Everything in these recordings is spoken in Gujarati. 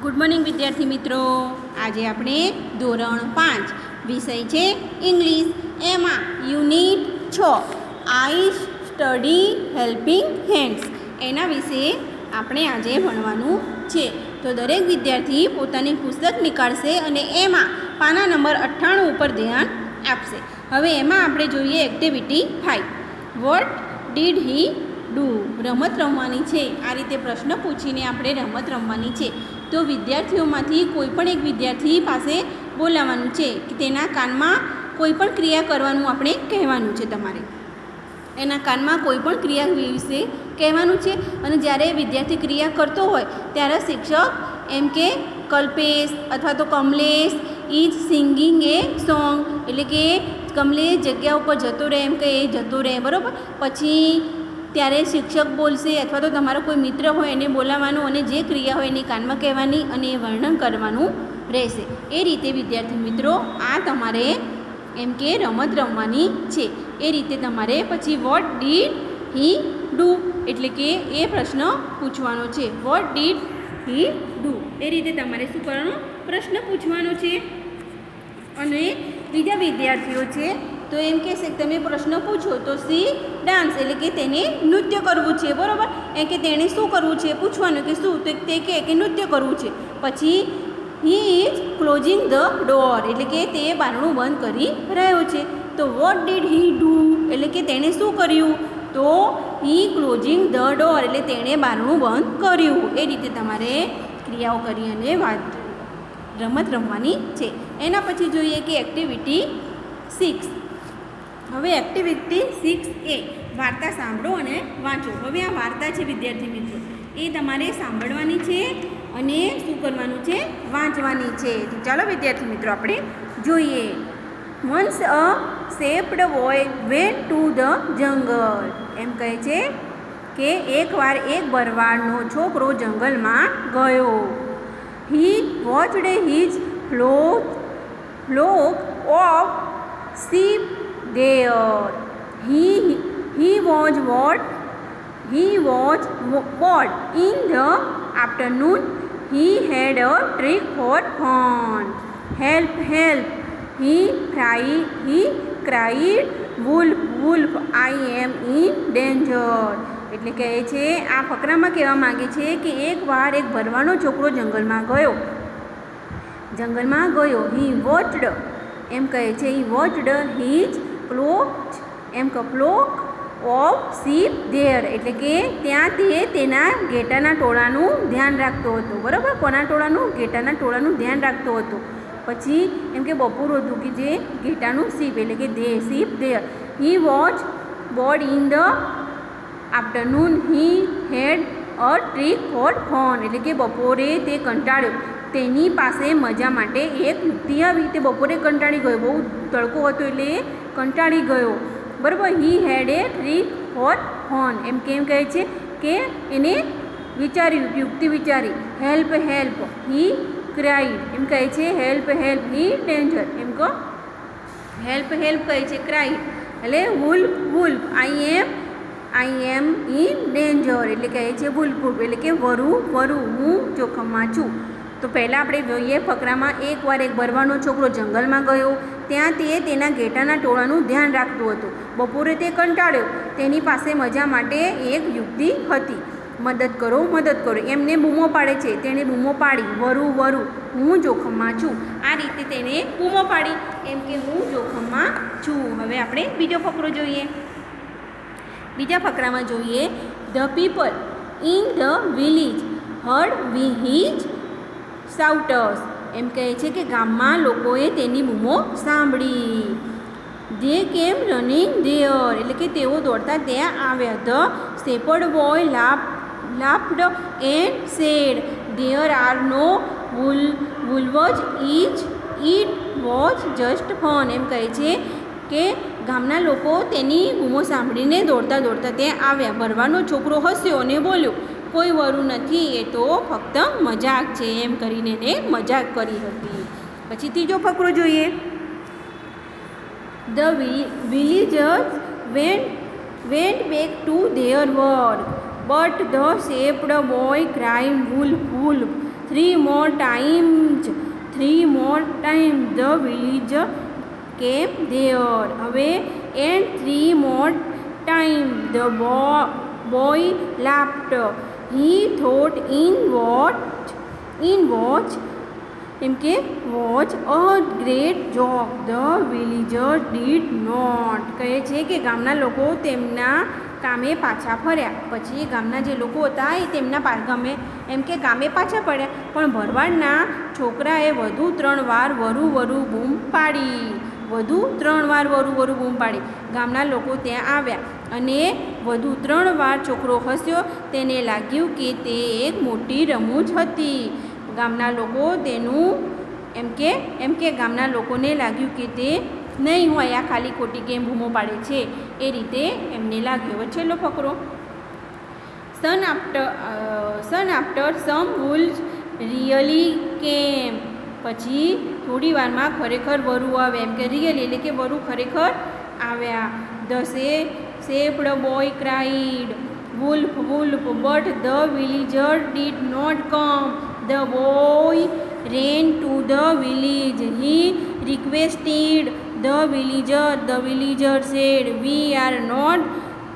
ગુડ મોર્નિંગ વિદ્યાર્થી મિત્રો। આજે આપણે ધોરણ 5 વિષય છે ઇંગ્લિશ, એમાં unit 6 I study helping hands એના વિશે આપણે આજે ભણવાનું છે। તો દરેક વિદ્યાર્થી પોતાની પુસ્તક નીકાળશે અને એમાં પાના નંબર 98 ઉપર ધ્યાન આપશે। હવે એમાં આપણે જોઈએ activity 5 what did he do. રમત રમવાની છે। આ રીતે પ્રશ્ન પૂછીને આપણે રમત રમવાની છે। તો વિદ્યાર્થીઓમાંથી કોઈપણ એક વિદ્યાર્થી પાસે બોલાવવાનું છે કે તેના કાનમાં કોઈપણ ક્રિયા કરવાનું આપણે કહેવાનું છે। તમારે એના કાનમાં કોઈપણ ક્રિયા વિશે કહેવાનું છે અને જ્યારે વિદ્યાર્થી ક્રિયા કરતો હોય ત્યારે શિક્ષક એમ કે કલ્પેશ અથવા તો Kamlesh is singing A song, એટલે કે કમલેશ જગ્યા ઉપર જતો રહે એમ કે એ જતો રહે, બરાબર। પછી ત્યારે શિક્ષક બોલશે અથવા તો તમારો કોઈ મિત્ર હોય એને બોલાવવાનું અને જે ક્રિયા હોય એની કાનમાં કહેવાની અને એ વર્ણન કરવાનું રહેશે। એ રીતે વિદ્યાર્થી મિત્રો આ તમારે એમ કે રમત રમવાની છે। એ રીતે તમારે પછી વોટ ડીડ હી ડુ એટલે કે એ પ્રશ્ન પૂછવાનો છે। વોટ ડીડ હી ડુ એ રીતે તમારે શું કરવાનું, પ્રશ્ન પૂછવાનો છે। અને બીજા વિદ્યાર્થીઓ છે તો એમ કહેશે કે તમે પ્રશ્ન પૂછો તો સી ડાન્સ એટલે કે તેને નૃત્ય કરવું છે, બરાબર। એ કે તેણે શું કરવું છે પૂછવાનું કે શું, તો તે કહે કે નૃત્ય કરવું છે। પછી he is closing the door એટલે કે તે બારણું બંધ કરી રહ્યો છે। તો વોટ ડીડ હી ડુ એટલે કે તેણે શું કર્યું, તો હી ક્લોઝિંગ ધ ડોર એટલે તેણે બારણું બંધ કર્યું। એ રીતે તમારે ક્રિયાઓ કરી અને રમત રમવાની છે। એના પછી જોઈએ કે એક્ટિવિટી 6। હવે એક્ટિવિટી 6A વાર્તા સાંભળો અને વાંચો। હવે આ વાર્તા છે વિદ્યાર્થી મિત્રો, એ તમારે સાંભળવાની છે અને શું કરવાનું છે, વાંચવાની છે। તો ચાલો વિદ્યાર્થી મિત્રો આપણે જોઈએ। Once a shepherd boy went to the jungle એમ કહે છે કે એકવાર એક ભરવાડનો છોકરો જંગલમાં ગયો। He watched his flock of sheep there. He was bored in the afternoon. He had a trick for fun. Help, help! He cried, wolf, wolf, I am in danger. એટલે કહે છે આ ફકરામાં કહેવા માગે છે કે એકવાર એક ભરવાનો છોકરો જંગલમાં ગયો। હી વોચડ એમ કહે છે he watched his flock of sheep there એટલે કે ત્યાં તે તેના ઘેટાના ટોળાનું ધ્યાન રાખતો હતો, બરાબર। કોના ટોળાનું, ઘેટાના ટોળાનું ધ્યાન રાખતો હતો। પછી એમ કે બપોર હતું કે જે ઘેટાનું શીપ એટલે કે sheep there. He watch board in the afternoon he had a trick for fun એટલે કે બપોરે તે કંટાળ્યો, તેની પાસે મજા માટે એક યુક્તિ આવી। તે બપોરે કંટાળી ગયો, બહુ તડકો હતો એટલે કંટાળી ગયો, બરાબર। He had a trick for fun એમ કેમ કહે છે કે એને વિચાર્યું, યુક્તિ વિચારી। હેલ્પ હેલ્પ હી ક્રાઇડ એમ કહે છે હેલ્પ હેલ્પ હી ડેન્જર એમ કહો હેલ્પ હેલ્પ કહે છે ક્રાઇડ એટલે wolf wolf I am in danger એટલે કહે છે વુલ્ફ વુલ્ફ એટલે કે વરુ વરુ હું જોખમમાં છું। તો પહેલાં આપણે જોઈએ ફકરામાં એકવાર એક ભરવાનો છોકરો જંગલમાં ગયો, ત્યાં તે તેના ઘેટાના ટોળાનું ધ્યાન રાખતો હતો। બપોરે તે કંટાળ્યો, તેની પાસે મજા માટે એક યુક્તિ હતી। મદદ કરો એમને બૂમો પાડે છે, તેણે બૂમો પાડી વરુ વરુ હું જોખમમાં છું। આ રીતે તેણે બૂમો પાડી એમ કે હું જોખમમાં છું। હવે આપણે બીજો ફકરો જોઈએ। બીજા ફકરામાં જોઈએ the people in the village heard his shouts એમ કહે છે કે ગામમાં લોકોએ તેની બૂમો સાંભળી। ધે કેમ રનિંગ ધેયર એટલે કે તેઓ દોડતા ત્યાં આવ્યા। The shepherd boy laughed and said there are no wolves it was just fun એમ કહે છે કે ગામના લોકો તેની બૂમો સાંભળીને દોડતા ત્યાં આવ્યા। ભરવાનો છોકરો હસ્યો અને બોલ્યો કોઈ વરુ નથી, એ તો ફક્ત મજાક છે એમ કરીને એને મજાક કરી હતી। પછી ત્રીજો ફકરો જોઈએ। The villagers went back to their work but the shaped boy cried wolf wolf 3 more times. 3 more times the villager came there. હવે and 3 more times the boy laughed. He thought in what એમ કે watch a great joke. The villager did not. કહે છે કે ગામના લોકો તેમના કામે પાછા ફર્યા. પછી ગામના જે લોકો હતા એ તેમના ગામે એમ કે ગામે પાછા પડ્યા, પણ ભરવાડના છોકરાએ વધુ 3 વાર વરુ વરુ બૂમ પાડી. વધુ 3 વાર વરુ વરુ બૂમ પાડી. ગામના લોકો ત્યાં આવ્યા અને વધુ 3 વાર છોકરો હસ્યો. તેને લાગ્યું કે તે એક મોટી રમૂજ હતી. ગામના લોકો તેનું એમ કે ગામના લોકોને લાગ્યું કે તે નહીં હોય, આ ખાલી ખોટી કેમ બૂમો પાડે છે, એ રીતે એમને લાગ્યું. હવે છેલ્લો ફકરો. સન આફ્ટર સમ wolves રિયલી કેમ. પછી થોડી વારમાં ખરેખર વરુ આવ્યા. એમ કે રિયલી એટલે કે વરુ ખરેખર આવ્યા. The shepherd boy cried wolf wolf but the villager did not come. The boy ran to the village. He requested the villager. The villager said, "We are not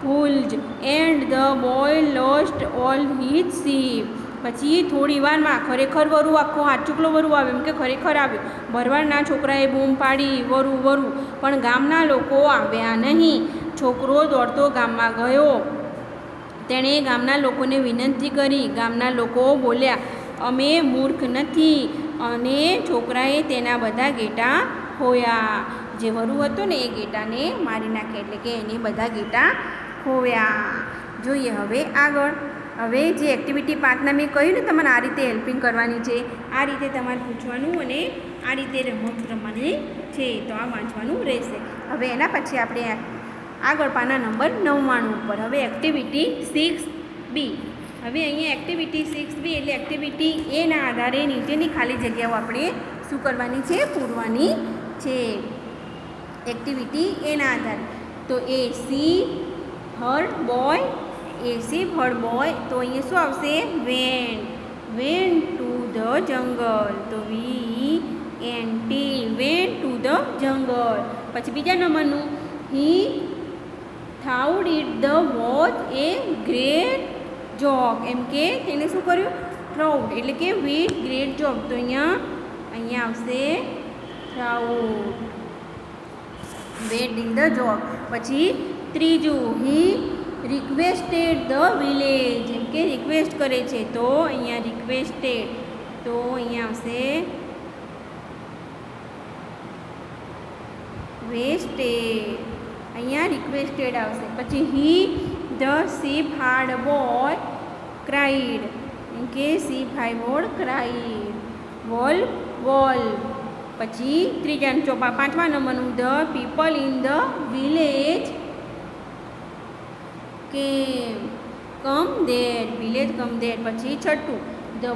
fools." And the boy lost all his sheep. પછી થોડી વારમાં ખરેખર વરુ આખો હાચુકલો વરુ આવ્યો. એમ કે ખરેખર આવ્યો. ભરવાડના છોકરાએ બૂમ પાડી વરુ વરુ, પણ ગામના લોકો આવ્યા નહીં. છોકરો દોડતો ગામમાં ગયો. તેણે ગામના લોકોને વિનંતી કરી. ગામના લોકો બોલ્યા, અમે મૂર્ખ નથી. અને છોકરાએ તેના બધા ગેટા ખોયા. જે વરુ હતો ને એ ગેટાને મારી નાખ્યા, એટલે કે એને બધા ગેટા ખોયા. જોઈએ હવે આગળ. હવે જે એક્ટિવિટી 5ના મેં કહ્યું ને તમારે આ રીતે હેલ્પિંગ કરવાની છે, આ રીતે તમારે પૂછવાનું અને આ રીતે રમત રમવાની છે, તો આ વાંચવાનું રહેશે. હવે એના પછી આપણે આગળ પાના નંબર 99 ઉપર. હવે એક્ટિવિટી 6B. હવે અહીંયા એક્ટિવિટી 6B એટલે એક્ટિવિટી એના આધારે નીચેની ખાલી જગ્યાઓ આપણે શું કરવાની છે? પૂરવાની છે. એક્ટિવિટી એના આધારે તો A C Har boy. A C Har boy તો અહીંયા શું આવશે? વેન્ટ ટુ ધ જંગલ. તો VENT વેન્ટ ટુ ધ જંગલ. પછી બીજા નંબરનું he thought it the watch a great joke. એમ કે તેને શું કર્યું? પ્રાઉડ એટલે કે વિથ ગ્રેટ જોક. તો અહીંયા આવશે proud. Wait in the joke. પછી ત્રીજું હી રિક્વેસ્ટેડ ધ વિલેજ. એમ કે રિક્વેસ્ટ કરે છે, તો અહીંયા રિક્વેસ્ટેડ. તો અહીંયા આવશે વેસ્ટેડ. અહીંયા રિક્વેસ્ટેડ આવશે. પછી he the ship hard boy cried. એમ કે શીપ હાઈ બોર્ડ ક્રાઇડ. વોલ. પછી પાંચમા નંબરનું the people in the village come there. Village come there. પછી છઠ્ઠું the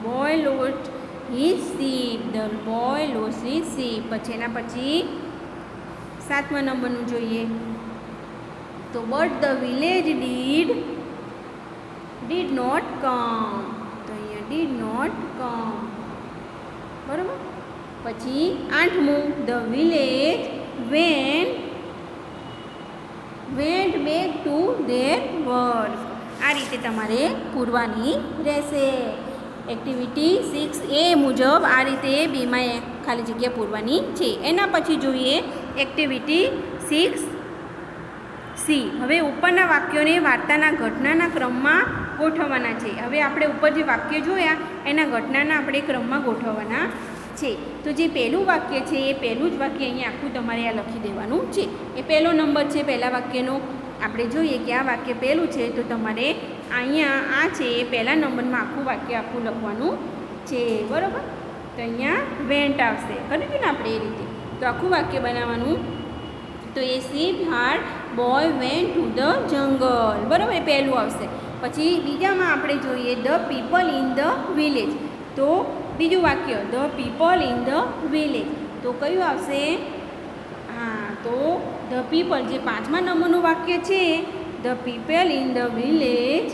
boy lost his sheep. The boy lost his sheep. પછી એના પછી 7મા નંબરનું જોઈએ તો but the village did not come. તો અહીંયા did not come. બરાબર. પછી 8મું the village went back to their work. આ રીતે તમારે પૂરવાની રહેશે. એક્ટિવિટી 6A મુજબ આ રીતે બીમાં ખાલી જગ્યા પૂરવાની છે. એના પછી જોઈએ એક્ટિવિટી 6C. હવે ઉપરના વાક્યોને વાર્તાના ઘટનાના ક્રમમાં ગોઠવવાના છે. હવે આપણે ઉપર જે વાક્ય જોયા એના ઘટનાના આપણે ક્રમમાં ગોઠવવાના છે. તો જે પહેલું વાક્ય છે એ પહેલું જ વાક્ય અહીંયા આખું તમારે આ લખી દેવાનું છે. એ પહેલો નંબર છે પહેલા વાક્યનો. આપણે જોઈએ કે આ વાક્ય પહેલું છે, તો તમારે અહીંયા આ છે એ પહેલા નંબરમાં આખું વાક્ય આખું લખવાનું છે. બરાબર. તો અહીંયા વેન્ટ આવશે. કર્યું ને આપણે એ રીતે. તો આખું વાક્ય બનાવવાનું. તો a shepherd boy went to the jungle. બરાબર. એ પહેલું આવશે. પછી બીજામાં આપણે જોઈએ the people in the village. તો બીજું વાક્ય the people in the village. તો કયું આવશે? હા, તો ધ પીપલ જે 5મા નંબરનું વાક્ય છે the people in the village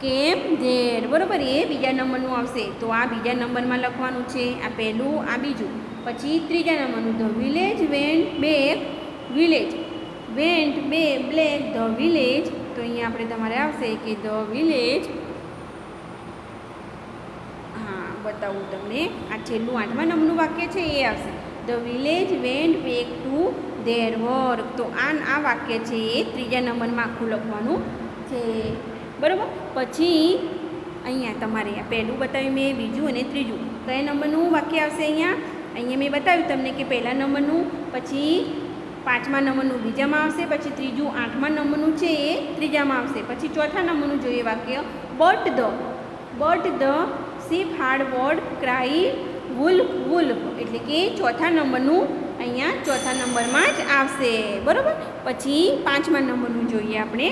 કેમ ધેર, બરાબર. એ બીજા નંબરનું આવશે. તો આ બીજા નંબરમાં લખવાનું છે. આ પહેલું, આ બીજું. પછી ત્રીજા નંબરનું the village went back, village vent black the village. તો અહીંયા આપણે તમારે આવશે કે ધ વિલેજ, હા બતાવું તમને, આ છેલ્લું 8મા નંબરનું વાક્ય છે એ આવશે. The village went back to their work. તો આ વાક્ય છે એ ત્રીજા નંબરમાં આખું લખવાનું છે, બરાબર. પછી અહીંયા તમારે આ પહેલું બતાવ્યું મેં, બીજું અને ત્રીજું. કયા નંબરનું વાક્ય આવશે અહીંયા મેં બતાવ્યું તમને કે પહેલા નંબરનું, પછી 5મા નંબરનું બીજામાં આવશે, પછી ત્રીજું 8મા નંબરનું છે એ ત્રીજામાં આવશે. પછી ચોથા નંબરનું જોઈએ વાક્ય, but the ship heard word cry wolf wolf. એટલે કે ચોથા નંબરનું અહીંયા ચોથા નંબરમાં જ આવશે, બરાબર. પછી 5મા નંબરનું જોઈએ આપણે.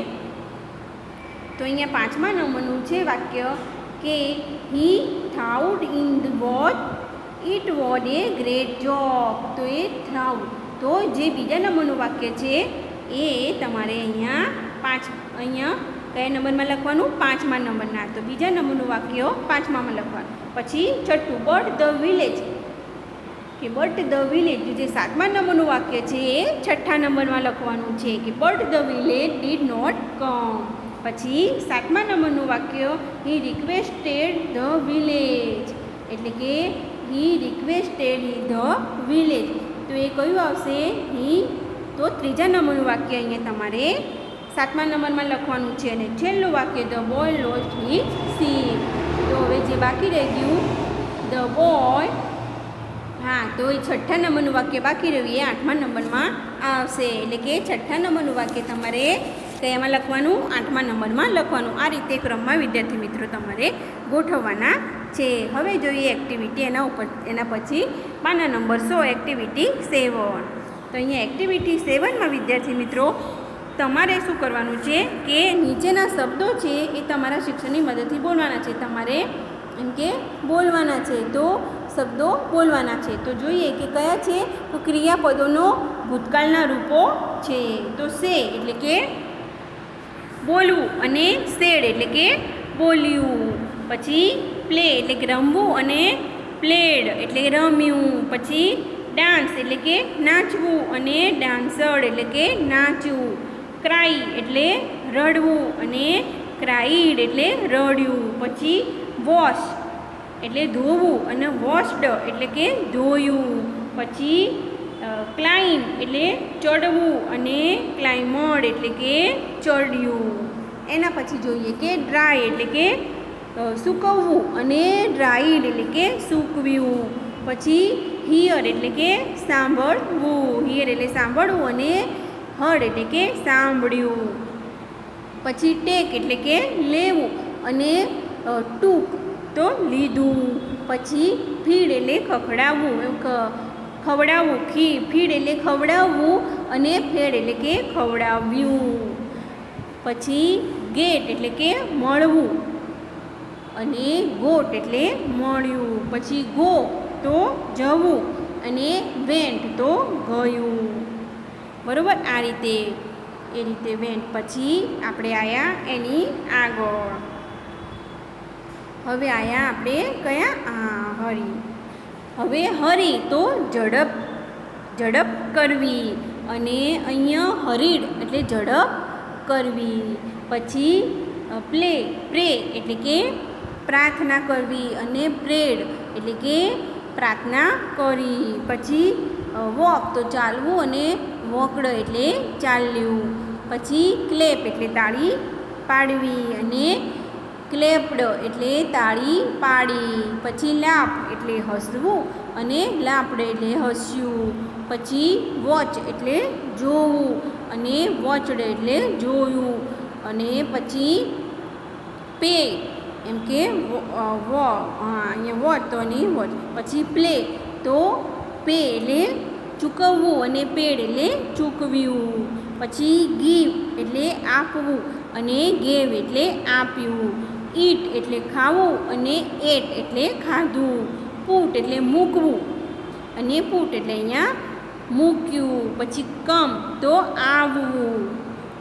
તો અહીંયા 5મા નંબરનું છે વાક્ય કે he thought in the watch it was a great job. તો એ થાઉડ, તો જે બીજા નંબરનું વાક્ય છે એ તમારે અહીંયા કયા નંબરમાં લખવાનું, 5મા નંબરના. તો બીજા નંબરનું વાક્ય 5મામાં લખવાનું. પછી છઠ્ઠું, બટ ધ વિલેજ, કે બટ ધ વિલેજ, જે 7મા નંબરનું વાક્ય છે એ 6ઠ્ઠા નંબરમાં લખવાનું છે કે but the village did not come. પછી 7મા નંબરનું વાક્ય, હી રિક્વેસ્ટેડ ધ વિલેજ, એટલે કે હી રિક્વેસ્ટેડ ધ વિલેજ. તો એ કયું આવશે, હી. તો ત્રીજા નંબરનું વાક્ય અહીંયા તમારે 7મા નંબરમાં લખવાનું છે. અને છેલ્લું વાક્ય, the boy lost his sheep. તો હવે જે બાકી રહી ગયું, ધ બોય, હા, તો એ 6ઠ્ઠા નંબરનું વાક્ય બાકી રહ્યું એ 8મા નંબરમાં આવશે. એટલે કે 6ઠ્ઠા નંબરનું વાક્ય તમારે કયામાં લખવાનું, 8મા નંબરમાં લખવાનું. આ રીતે ક્રમમાં વિદ્યાર્થી મિત્રો તમારે ગોઠવવાના છે. હવે જોઈએ એક્ટિવિટી, એના પછી પાના નંબર 100, એક્ટિવિટી 7. તો અહીંયા એક્ટિવિટી 7માં વિદ્યાર્થી મિત્રો તમારે શું કરવાનું છે કે નીચેના શબ્દો છે એ તમારા શિક્ષકની મદદથી બોલવાના છે. તમારે એમ કે બોલવાના છે, તો શબ્દો બોલવાના છે. તો જોઈએ કે કયા છે, તો ક્રિયાપદોનો ભૂતકાળના રૂપો છે. તો સે એટલે કે બોલવું, અને સેડ એટલે કે બોલ્યું. પછી પ્લે એટલે કે રમવું, અને પ્લેડ એટલે કે રમ્યું. પછી ડાન્સ એટલે કે નાચવું, અને ડાન્સર્ડ એટલે કે નાચ્યું. ક્રાઈ એટલે રડવું, અને ક્રાઈડ એટલે રડ્યું. પછી વોશ એટલે ધોવું, અને વોશ્ડ એટલે કે ધોયું. પછી ક્લાઇમ્બ એટલે ચડવું, અને ક્લાઇમ્બડ એટલે કે ચડ્યું. એના પછી જોઈએ કે ડ્રાય એટલે કે સૂકવવું, અને ડ્રાઈડ એટલે કે સૂકવ્યું. પછી હિયર એટલે કે સાંભળવું, હિયર એટલે સાંભળવું, અને હર્ડ એટલે કે સાંભળ્યું. પછી ટેક એટલે કે લેવું, અને ટૂંક તો લીધું. પછી ફીડ એટલે ખવડાવવું, ફીડ એટલે ખવડાવવું, અને ફેડ એટલે કે ખવડાવ્યું. પછી ગેટ એટલે કે મળવું, અને ગોટ એટલે મળ્યું. પછી ગો તો જવું, અને વેન્ટ તો ગયું, બરાબર. આ રીતે વેન્ટ. પછી આપણે આવ્યા એની આગળ. હવે આવ્યા આપણે કયા, હરી. હવે હરી તો ઝડપ કરવી, અને અહીંયા હરીડ એટલે ઝડપ કરવી. પછી પ્રે એટલે કે પ્રાર્થના કરવી, અને પ્રેડ એટલે કે પ્રાર્થના કરી. પછી વોક તો ચાલવું, અને વોકડ એટલે ચાલ્યું. પછી ક્લેપ એટલે તાળી પાડવી, અને ક્લેપ્ડ એટલે તાળી પાડી. પછી લાફ એટલે હસવું, અને લાફડ એટલે હસ્યું. પછી વોચ એટલે જોવું, અને વોચડ એટલે જોયું. અને પછી પે એમ કે અહીંયા વોચ તો નહીં વોચ. પછી પ્લે તો પે એટલે ચૂકવવું, અને પેડ એટલે ચૂકવ્યું. પછી ગીવ એટલે આપવું, અને ગેવ એટલે આપ્યું. ઈટ એટલે ખાવું, અને એટ એટલે ખાધું. પુટ એટલે મૂકવું, અને પુટ એટલે અહીંયા મૂક્યું. પછી કમ તો આવવું,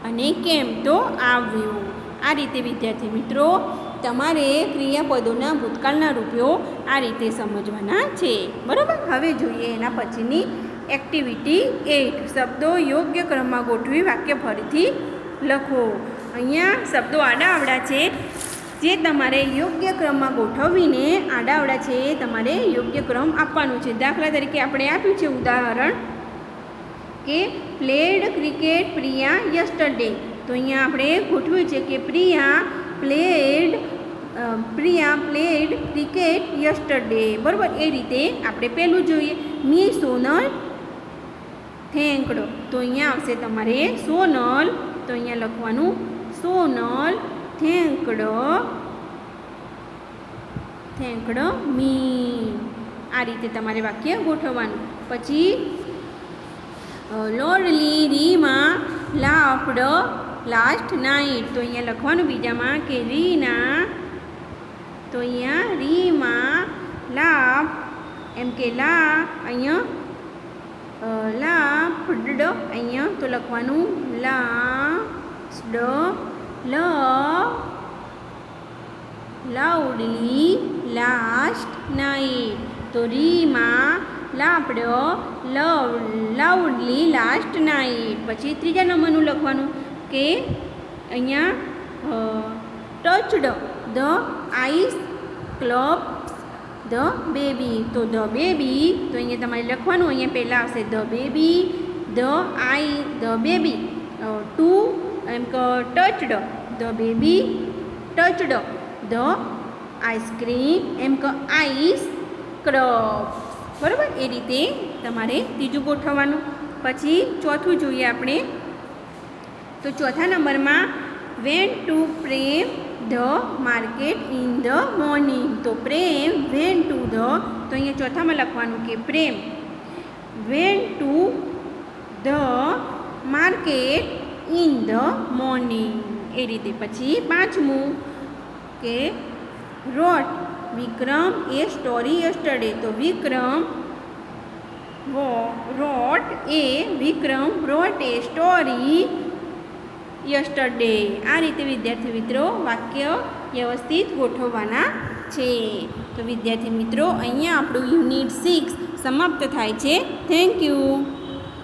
અને કેમ તો આવ્યું. આ રીતે વિદ્યાર્થી મિત્રો તમારે ક્રિયાપદોના ભૂતકાળના રૂપો આ રીતે સમજવાના છે. બરાબર. હવે જોઈએ એના પછીની એક્ટિવિટી 8. શબ્દો યોગ્ય ક્રમમાં ગોઠવી વાક્ય ફરીથી લખો. અહીંયા શબ્દો આડાઅવળા છે જે તમારે યોગ્ય ક્રમમાં ગોઠવીને આડાઅવળા છે એ તમારે યોગ્ય ક્રમ આપવાનું છે. દાખલા તરીકે આપણે આપ્યું છે ઉદાહરણ કે પ્લેડ ક્રિકેટ પ્રિયા યસ્ટરડે. તો અહીંયા આપણે ગોઠવ્યું છે કે પ્રિયા પ્લેડ ક્રિકેટ યસ્ટરડે. બરાબર. એ રીતે આપણે પહેલું જોઈએ. મી સોનલ થેન્કડ. તો અહીંયા આવશે તમારે સોનલ. તો અહીંયા લખવાનું સોનલ થેન્કડ મી. આ રીતે તમારે વાક્ય ગોઠવવાનું. પછી લોર્ડલી રીમા લાફ્ડ લાસ્ટ નાઇટ. તો અહીંયા લખવાનું બીજામાં કે રીના. તો અહીંયા રીમા લાફ એમ કે લા અહીંયા લાફ્ડ અહીંયા તો લખવાનું લાસ્ડ લાઉડલી લાસ્ટ નાઇટ. તો Reema laughed loudly last night. પછી ત્રીજા નંબરનું લખવાનું કે અહીંયા touched the ice cubes the baby. તો ધ બેબી. તો અહીંયા તમારે લખવાનું. અહીંયા પહેલાં આવશે the baby the baby to એમ કે touched the baby touched the ice cream એમ કે આઈસ ક્રબ્સ. બરાબર. એ રીતે તમારે ત્રીજું ગોઠવવાનું. પછી ચોથું જોઈએ આપણે. તો ચોથા નંબરમાં went to Prem the market in the morning. તો પ્રેમ વેન્ટ ટુ ધ. તો અહીંયા ચોથામાં લખવાનું કે Prem went to the market in the morning. એ રીતે. પછી પાંચમું કે રોટ વિક્રમ એ સ્ટોરી યસ્ટરડે. તો વિક્રમ રોટ એ સ્ટોરી યસ્ટરડે. આ રીતે વિદ્યાર્થી મિત્રો વાક્ય વ્યવસ્થિત ગોઠવવાના છે. તો વિદ્યાર્થી મિત્રો અહીંયા આપણું યુનિટ 6 સમાપ્ત થાય છે. Thank you.